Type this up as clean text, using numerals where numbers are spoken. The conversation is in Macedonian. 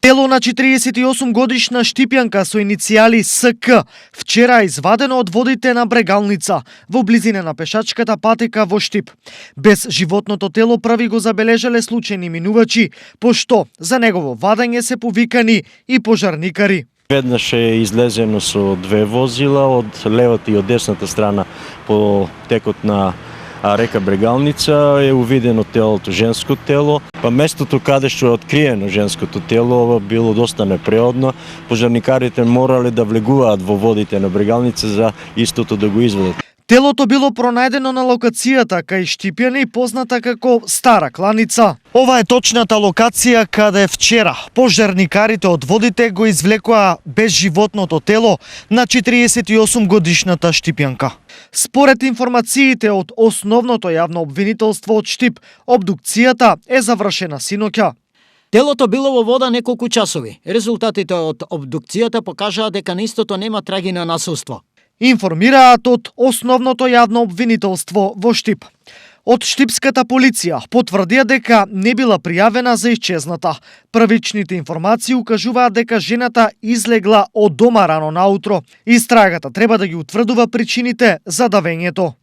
Тело на 48 годишна Штипјанка со иницијали СК вчера извадено од водите на Брегалница во близина на пешачката патека во Штип. Без животното тело први го забележале случајни минувачи, пошто за негово вадење се повикани и пожарникари. Веднаш е излезено со две возила од левата и од десната страна по текот на река Брегалница е увидено телото, женско тело. Па местото каде што е откриено женското тело било доста непреодно. Пожарникарите морале да влегуваат во водите на Брегалница за истото да го извадат. Телото било пронајдено на локацијата кај Штипјани, позната како Стара Кланица. Ова е точната локација каде вчера пожарникарите од водите го извлекоа без животното тело на 48 годишната Штипјанка. Според информациите од основното јавно обвинителство од Штип, обдукцијата е завршена синоќа. Телото било во вода неколку часови. Резултатите од обдукцијата покажаа дека на истото нема траги на насилство. Информираат од основното јавно обвинителство во Штип. Од штипската полиција потврдија дека не била пријавена за исчезната. Првичните информации укажуваат дека жената излегла од дома рано наутро. Истрагата треба да ги утврдува причините за давењето.